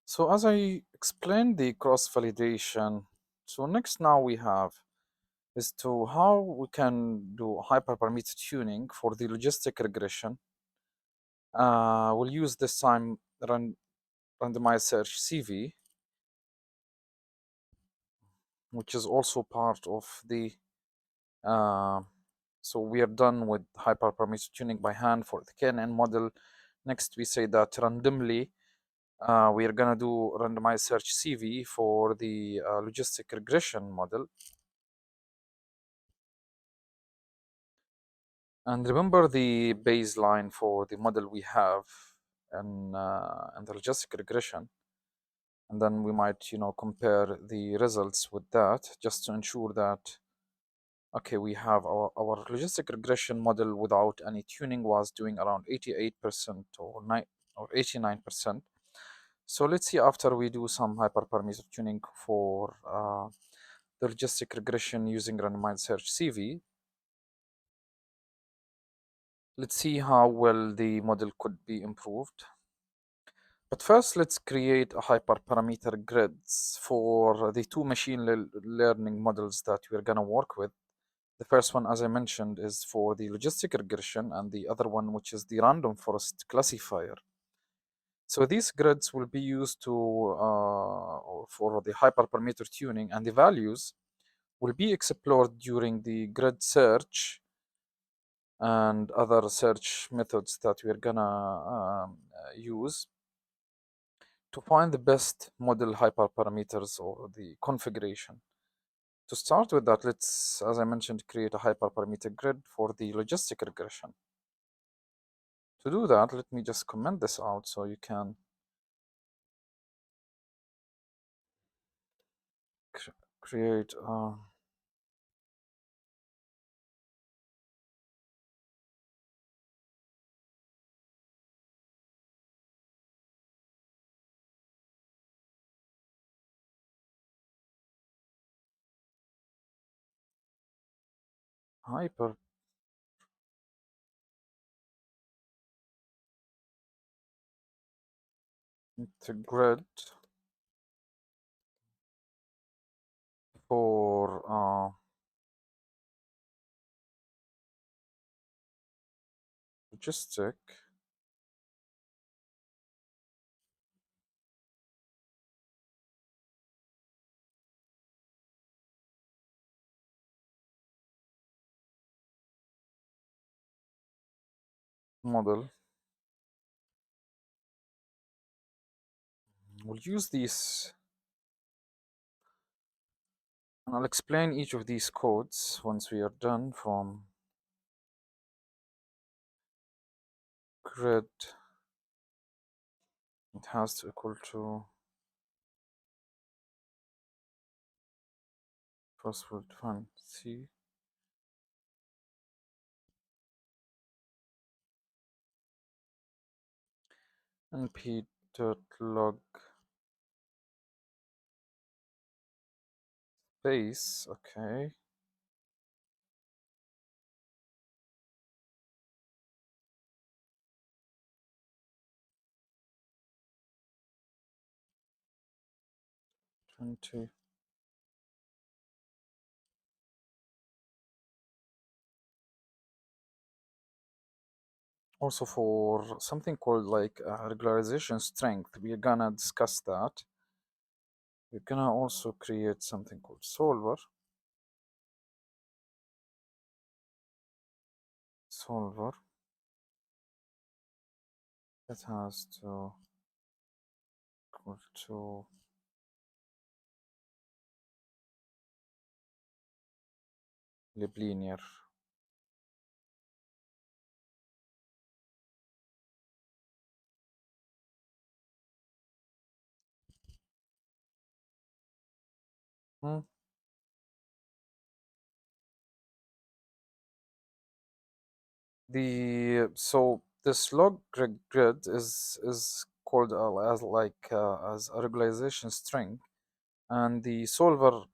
So as I explained the cross-validation, so next now we have is to how we can do hyperparameter tuning for the logistic regression. We'll use this time randomized search CV, which is also part of the uh, so we are done with hyperparameter tuning by hand for the KNN model. Next we say that randomly we are gonna do randomized search CV for the logistic regression model. And remember the baseline for the model we have in the logistic regression. And then we might, compare the results with that just to ensure that, okay, we have our logistic regression model without any tuning was doing around 88% or 89%. So let's see after we do some hyperparameter tuning for the logistic regression using randomized search CV. Let's see how well the model could be improved. But first, let's create a hyperparameter grids for the two machine learning models that we're going to work with. The first one, as I mentioned, is for the logistic regression, and the other one, which is the random forest classifier. So these grids will be used for the hyperparameter tuning, and the values will be explored during the grid search and other search methods that we're gonna use to find the best model hyperparameters or the configuration. To start with that, let's, as I mentioned, create a hyperparameter grid for the logistic regression. To do that, let me just comment this out so you can create a hyperparameter grid for logistic model. We'll use these, and I'll explain each of these codes once we are done. From grid, it has to equal to, first we'll define C, np.log base, okay, '20. Also for something called like regularization strength, we're gonna discuss that. We're gonna also create something called solver that has to equal to linear. Hmm. So this log grid is called as a regularization string, and the solver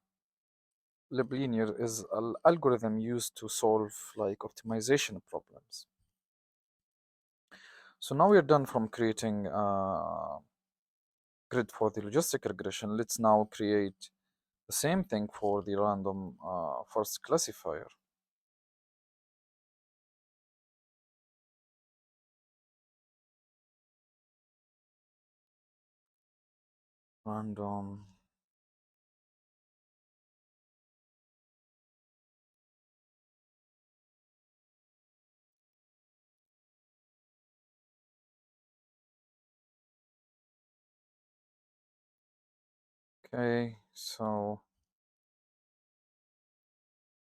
linear is an algorithm used to solve like optimization problems. So now we are done from creating grid for the logistic regression, let's now create the same thing for the random forest classifier. Random Okay, so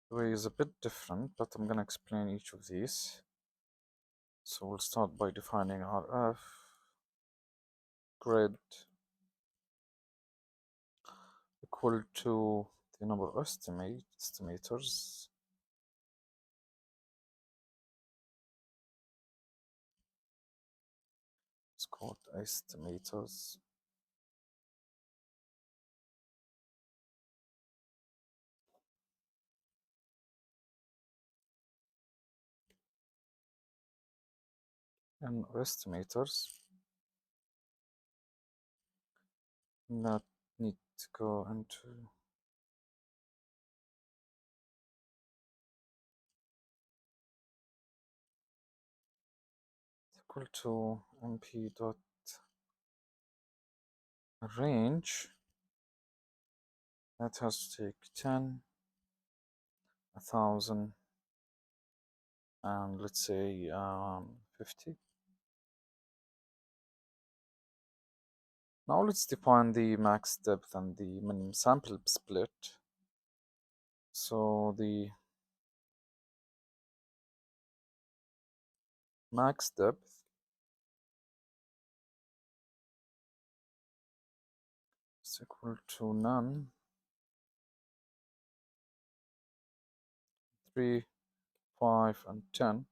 the way is a bit different, but I'm gonna explain each of these. So we'll start by defining RF grid equal to the number of estimators it's called estimators and estimators that need to go into equal to mp dot range that has to take 10, 1,000, and let's say 50. Now let's define the max depth and the minimum sample split. So the max depth is equal to none, 3, 5, and 10.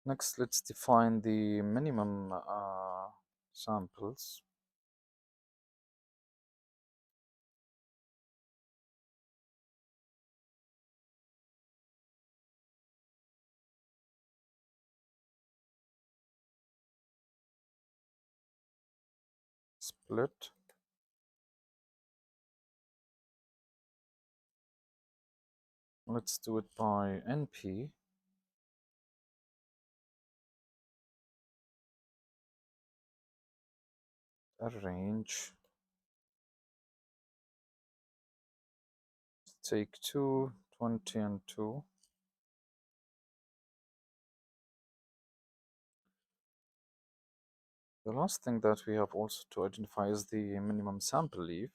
Next, let's define the minimum samples. Split. Let's do it by NP. Arrange. Take 2, 20, and 2. The last thing that we have also to identify is the minimum sample leaf.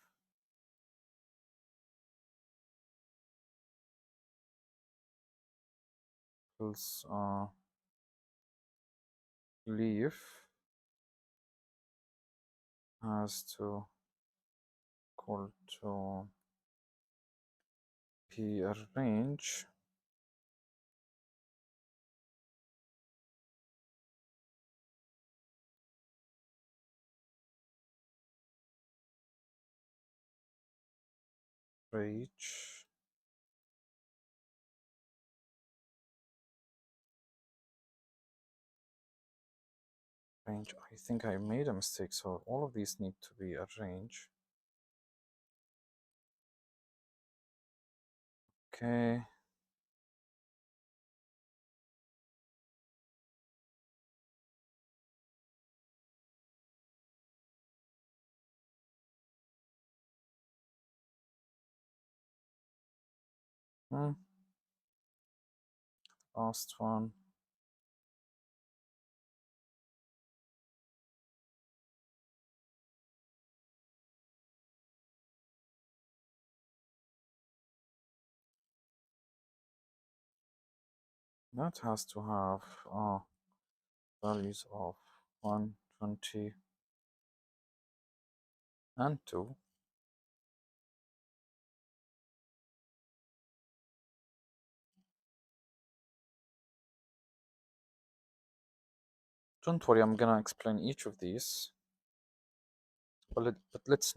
Because leaf has to equal to P arrange range range. I think I made a mistake, so all of these need to be arranged. Okay. Last one. That has to have values of 1, 20, and 2. Don't worry, I'm gonna explain each of these, but let's